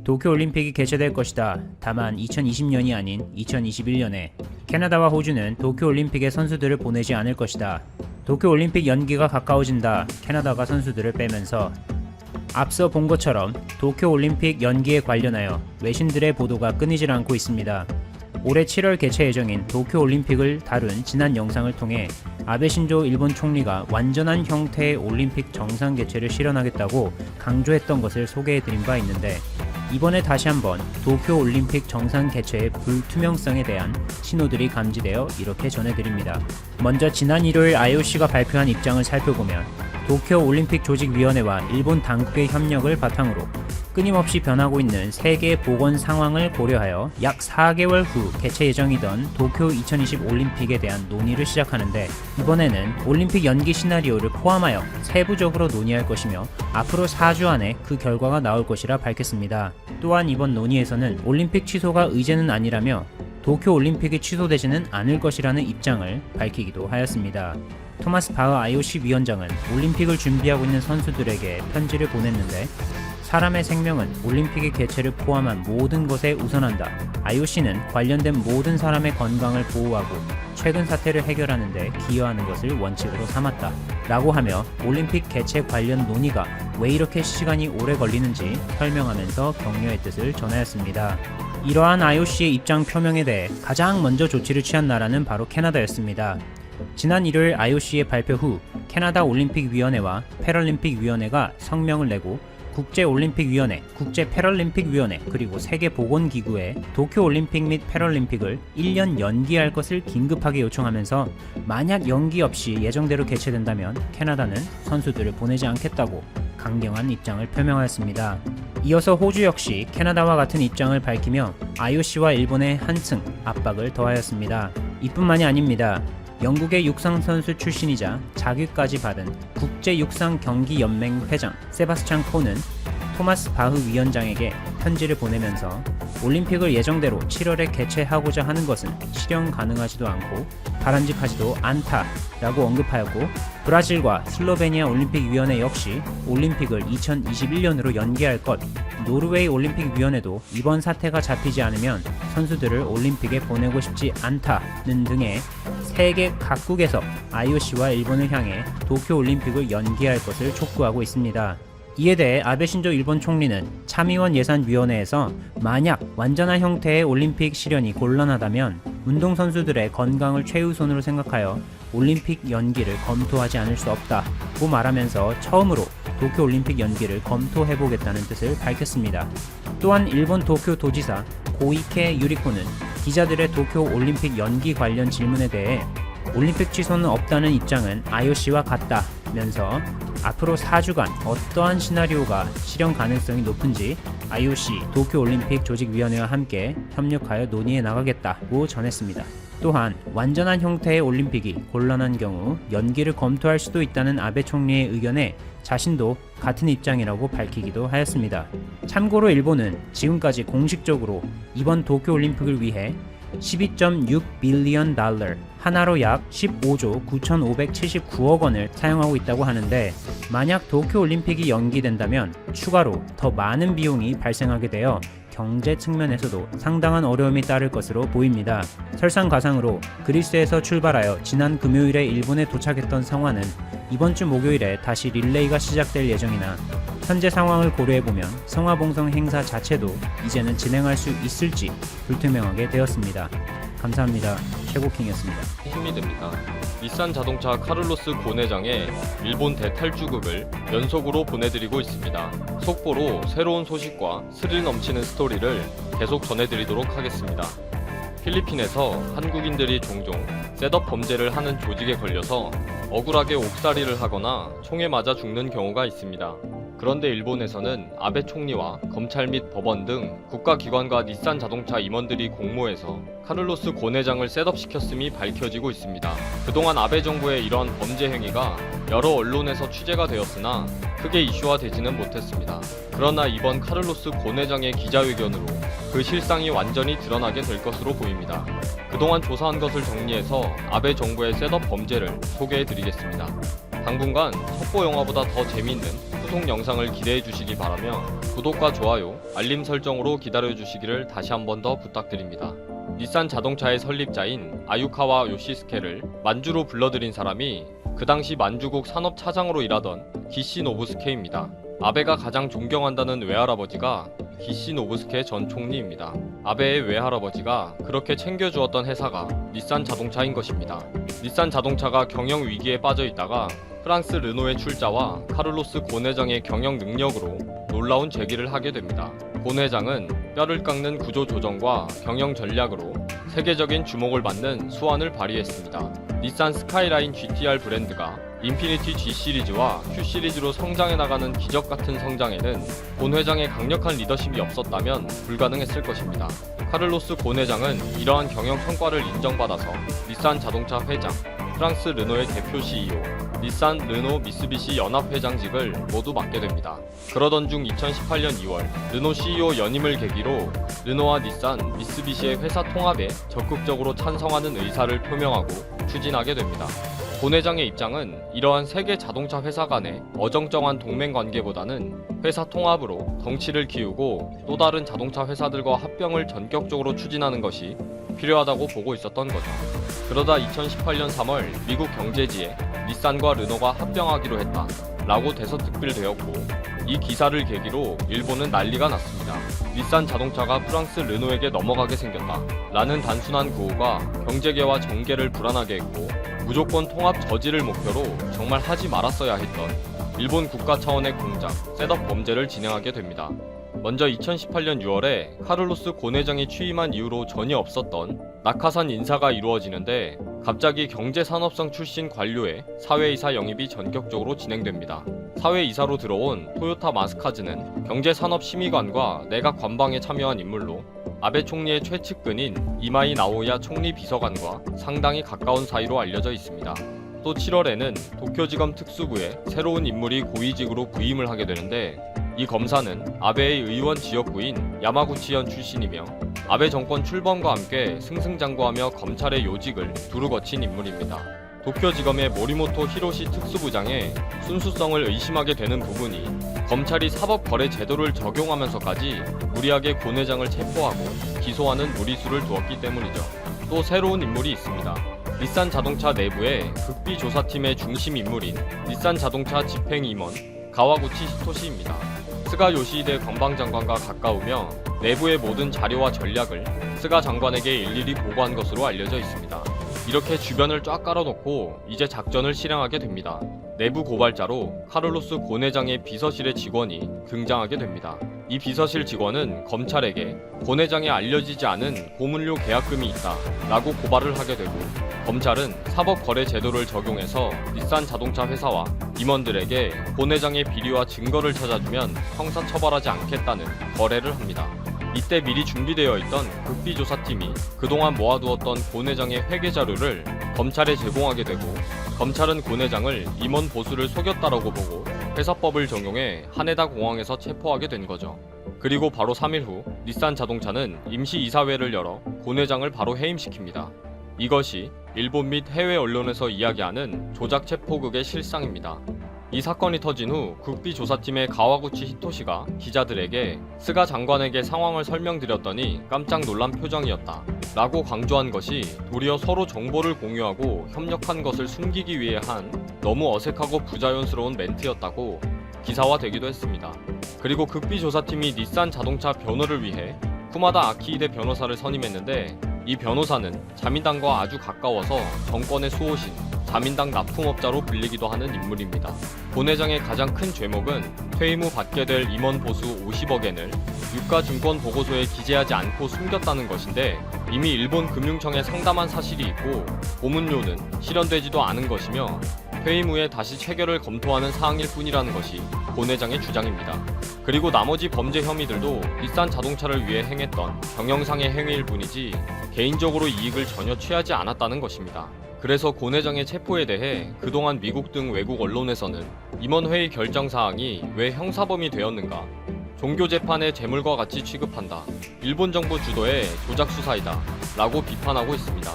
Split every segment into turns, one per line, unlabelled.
도쿄올림픽이 개최될 것이다. 다만 2020년이 아닌 2021년에 캐나다와 호주는 도쿄올림픽에 선수들을 보내지 않을 것이다. 도쿄올림픽 연기가 가까워진다. 캐나다가 선수들을 빼면서 앞서 본 것처럼 도쿄올림픽 연기에 관련하여 외신들의 보도가 끊이질 않고 있습니다. 올해 7월 개최 예정인 도쿄올림픽을 다룬 지난 영상을 통해 아베 신조 일본 총리가 완전한 형태의 올림픽 정상 개최를 실현하겠다고 강조했던 것을 소개해드린 바 있는데, 이번에 다시 한번 도쿄올림픽 정상 개최의 불투명성에 대한 신호들이 감지되어 이렇게 전해드립니다. 먼저 지난 일요일 IOC가 발표한 입장을 살펴보면 도쿄올림픽 조직위원회와 일본 당국의 협력을 바탕으로 끊임없이 변하고 있는 세계 보건 상황을 고려하여 약 4개월 후 개최 예정이던 도쿄 2020 올림픽에 대한 논의를 시작하는데, 이번에는 올림픽 연기 시나리오를 포함하여 세부적으로 논의할 것이며 앞으로 4주 안에 그 결과가 나올 것이라 밝혔습니다. 또한 이번 논의에서는 올림픽 취소가 의제는 아니라며 도쿄 올림픽이 취소되지는 않을 것이라는 입장을 밝히기도 하였습니다. 토마스 바흐 IOC 위원장은 올림픽을 준비하고 있는 선수들에게 편지를 보냈는데, 사람의 생명은 올림픽의 개최를 포함한 모든 것에 우선한다. IOC는 관련된 모든 사람의 건강을 보호하고 최근 사태를 해결하는 데 기여하는 것을 원칙으로 삼았다. 라고 하며 올림픽 개최 관련 논의가 왜 이렇게 시간이 오래 걸리는지 설명하면서 격려의 뜻을 전하였습니다. 이러한 IOC의 입장 표명에 대해 가장 먼저 조치를 취한 나라는 바로 캐나다였습니다. 지난 일요일 IOC의 발표 후 캐나다 올림픽위원회와 패럴림픽위원회가 성명을 내고 국제올림픽위원회, 국제패럴림픽위원회, 그리고 세계보건기구에 도쿄올림픽 및 패럴림픽을 1년 연기할 것을 긴급하게 요청하면서 만약 연기 없이 예정대로 개최된다면 캐나다는 선수들을 보내지 않겠다고 강경한 입장을 표명하였습니다. 이어서 호주 역시 캐나다와 같은 입장을 밝히며 IOC와 일본에 한층 압박을 더하였습니다. 이뿐만이 아닙니다. 영국의 육상선수 출신이자 자격까지 받은 국제육상경기연맹 회장 세바스찬 코는 토마스 바흐 위원장에게 편지를 보내면서 올림픽을 예정대로 7월에 개최하고자 하는 것은 실현 가능하지도 않고 바람직하지도 않다라고 언급하였고, 브라질과 슬로베니아 올림픽위원회 역시 올림픽을 2021년으로 연기할 것, 노르웨이 올림픽위원회도 이번 사태가 잡히지 않으면 선수들을 올림픽에 보내고 싶지 않다는 등의 세계 각국에서 IOC와 일본을 향해 도쿄올림픽을 연기할 것을 촉구하고 있습니다. 이에 대해 아베 신조 일본 총리는 참의원 예산위원회에서 만약 완전한 형태의 올림픽 실현이 곤란하다면 운동선수들의 건강을 최우선으로 생각하여 올림픽 연기를 검토하지 않을 수 없다고 말하면서 처음으로 도쿄올림픽 연기를 검토해보겠다는 뜻을 밝혔습니다. 또한 일본 도쿄 도지사 고이케 유리코는 기자들의 도쿄올림픽 연기 관련 질문에 대해 올림픽 취소는 없다는 입장은 IOC와 같다면서 앞으로 4주간 어떠한 시나리오가 실현 가능성이 높은지 IOC 도쿄올림픽 조직위원회와 함께 협력하여 논의해 나가겠다고 전했습니다. 또한 완전한 형태의 올림픽이 곤란한 경우 연기를 검토할 수도 있다는 아베 총리의 의견에 자신도 같은 입장이라고 밝히기도 하였습니다. 참고로 일본은 지금까지 공식적으로 이번 도쿄올림픽을 위해 12.6 빌리언 달러, 하나로 약 15조 9,579억 원을 사용하고 있다고 하는데, 만약 도쿄올림픽이 연기된다면 추가로 더 많은 비용이 발생하게 되어 경제 측면에서도 상당한 어려움이 따를 것으로 보입니다. 설상가상으로 그리스에서 출발하여 지난 금요일에 일본에 도착했던 성화는 이번 주 목요일에 다시 릴레이가 시작될 예정이나, 현재 상황을 고려해보면 성화봉송 행사 자체도 이제는 진행할 수 있을지 불투명하게 되었습니다. 감사합니다. 최고킹이었습니다.
힘이 됩니다. 닛산 자동차 카를로스 고 회장의 일본 대탈주국을 연속으로 보내드리고 있습니다. 속보로 새로운 소식과 스릴 넘치는 스토리를 계속 전해드리도록 하겠습니다. 필리핀에서 한국인들이 종종 셋업 범죄를 하는 조직에 걸려서 억울하게 옥살이를 하거나 총에 맞아 죽는 경우가 있습니다. 그런데 일본에서는 아베 총리와 검찰 및 법원 등 국가기관과 닛산 자동차 임원들이 공모해서 카를로스 고 회장을 셋업시켰음이 밝혀지고 있습니다. 그동안 아베 정부의 이러한 범죄 행위가 여러 언론에서 취재가 되었으나 크게 이슈화되지는 못했습니다. 그러나 이번 카를로스 고 회장의 기자회견으로 그 실상이 완전히 드러나게 될 것으로 보입니다. 그동안 조사한 것을 정리해서 아베 정부의 셋업 범죄를 소개해드리겠습니다. 당분간 속보 영화보다 더 재미있는 후속 영상을 기대해 주시기 바라며 구독과 좋아요, 알림 설정으로 기다려 주시기를 다시 한 번 더 부탁드립니다. 닛산 자동차의 설립자인 아유카와 요시스케를 만주로 불러들인 사람이 그 당시 만주국 산업차장으로 일하던 기시 노부스케입니다. 아베가 가장 존경한다는 외할아버지가 기시 노부스케 전 총리입니다. 아베의 외할아버지가 그렇게 챙겨주었던 회사가 닛산 자동차인 것입니다. 닛산 자동차가 경영 위기에 빠져 있다가 프랑스 르노의 출자와 카를로스 곤 회장의 경영 능력으로 놀라운 재기를 하게 됩니다. 곤 회장은 뼈를 깎는 구조 조정과 경영 전략으로 세계적인 주목을 받는 수완을 발휘했습니다. 닛산 스카이라인 GTR 브랜드가 인피니티 G 시리즈와 Q 시리즈로 성장해 나가는 기적 같은 성장에는 곤 회장의 강력한 리더십이 없었다면 불가능했을 것입니다. 카를로스 곤 회장은 이러한 경영 성과를 인정받아서 닛산 자동차 회장, 프랑스 르노의 대표 CEO, 닛산 르노 미쓰비시 연합회장직을 모두 맡게 됩니다. 그러던 중 2018년 2월 르노 CEO 연임을 계기로 르노와 닛산, 미쓰비시의 회사 통합에 적극적으로 찬성하는 의사를 표명하고 추진하게 됩니다. 곤 회장의 입장은 이러한 세계 자동차 회사 간의 어정쩡한 동맹 관계보다는 회사 통합으로 덩치를 키우고 또 다른 자동차 회사들과 합병을 전격적으로 추진하는 것이 필요하다고 보고 있었던 거죠. 그러다 2018년 3월 미국 경제지에 닛산과 르노가 합병하기로 했다 라고 대서특필되었고, 이 기사를 계기로 일본은 난리가 났습니다. 닛산 자동차가 프랑스 르노에게 넘어가게 생겼다 라는 단순한 구호가 경제계와 정계를 불안하게 했고, 무조건 통합 저지를 목표로 정말 하지 말았어야 했던 일본 국가 차원의 공작, 셋업 범죄를 진행하게 됩니다. 먼저 2018년 6월에 카를로스 곤 회장이 취임한 이후로 전혀 없었던 낙하산 인사가 이루어지는데, 갑자기 경제산업성 출신 관료의 사회이사 영입이 전격적으로 진행됩니다. 사회이사로 들어온 토요타 마스카즈는 경제산업심의관과 내각 관방에 참여한 인물로 아베 총리의 최측근인 이마이 나오야 총리 비서관과 상당히 가까운 사이로 알려져 있습니다. 또 7월에는 도쿄지검 특수부에 새로운 인물이 고위직으로 부임을 하게 되는데, 이 검사는 아베의 의원 지역구인 야마구치현 출신이며 아베 정권 출범과 함께 승승장구하며 검찰의 요직을 두루 거친 인물입니다. 도쿄지검의 모리모토 히로시 특수부장의 순수성을 의심하게 되는 부분이 검찰이 사법거래 제도를 적용하면서까지 무리하게 곤 회장을 체포하고 기소하는 무리수를 두었기 때문이죠. 또 새로운 인물이 있습니다. 닛산 자동차 내부의 극비조사팀의 중심 인물인 닛산 자동차 집행임원 가와구치 히토시입니다. 스가 요시히데 관방장관과 가까우며 내부의 모든 자료와 전략을 스가 장관에게 일일이 보고한 것으로 알려져 있습니다. 이렇게 주변을 쫙 깔아놓고 이제 작전을 실행하게 됩니다. 내부 고발자로 카를로스 곤 회장의 비서실의 직원이 등장하게 됩니다. 이 비서실 직원은 검찰에게 곤 회장에 알려지지 않은 고문료 계약금이 있다 라고 고발을 하게 되고, 검찰은 사법거래 제도를 적용해서 닛산 자동차 회사와 임원들에게 곤 회장의 비리와 증거를 찾아주면 형사처벌하지 않겠다는 거래를 합니다. 이때 미리 준비되어 있던 극비조사팀이 그동안 모아두었던 곤 회장의 회계 자료를 검찰에 제공하게 되고, 검찰은 곤 회장을 임원 보수를 속였다라고 보고 회사법을 적용해 하네다 공항에서 체포하게 된 거죠. 그리고 바로 3일 후 닛산 자동차는 임시 이사회를 열어 곤 회장을 바로 해임시킵니다. 이것이 일본 및 해외 언론에서 이야기하는 조작 체포극의 실상입니다. 이 사건이 터진 후 국비조사팀의 가와구치 히토시가 기자들에게 스가 장관에게 상황을 설명드렸더니 깜짝 놀란 표정이었다 라고 강조한 것이 도리어 서로 정보를 공유하고 협력한 것을 숨기기 위해 한 너무 어색하고 부자연스러운 멘트였다고 기사화되기도 했습니다. 그리고 극비조사팀이 닛산 자동차 변호를 위해 쿠마다 아키히데 변호사를 선임했는데, 이 변호사는 자민당과 아주 가까워서 정권의 수호신, 자민당 납품업자로 불리기도 하는 인물입니다. 곤 회장의 가장 큰 죄목은 퇴임 후 받게 될 임원 보수 50억엔을 유가증권 보고서에 기재하지 않고 숨겼다는 것인데, 이미 일본 금융청에 상담한 사실이 있고 고문료는 실현되지도 않은 것이며 퇴임 후에 다시 체결을 검토하는 사항일 뿐이라는 것이 곤 회장의 주장입니다. 그리고 나머지 범죄 혐의들도 닛산 자동차를 위해 행했던 경영상의 행위일 뿐이지 개인적으로 이익을 전혀 취하지 않았다는 것입니다. 그래서 곤 회장의 체포에 대해 그동안 미국 등 외국 언론에서는 임원회의 결정사항이 왜 형사범이 되었는가, 종교재판의 재물과 같이 취급한다, 일본 정부 주도의 조작수사이다 라고 비판하고 있습니다.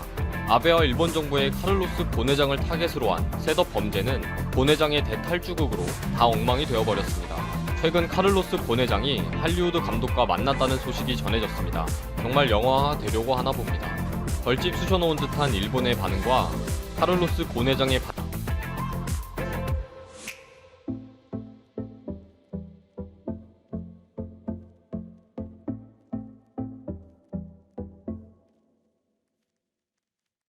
아베와 일본 정부의 카를로스 곤회장을 타겟으로 한 셋업 범죄는 곤회장의 대탈주국으로 다 엉망이 되어버렸습니다. 최근 카를로스 곤회장이 할리우드 감독과 만났다는 소식이 전해졌습니다. 정말 영화화 되려고 하나 봅니다. 벌집 쑤셔놓은 듯한 일본의 반응과 카를로스 곤회장의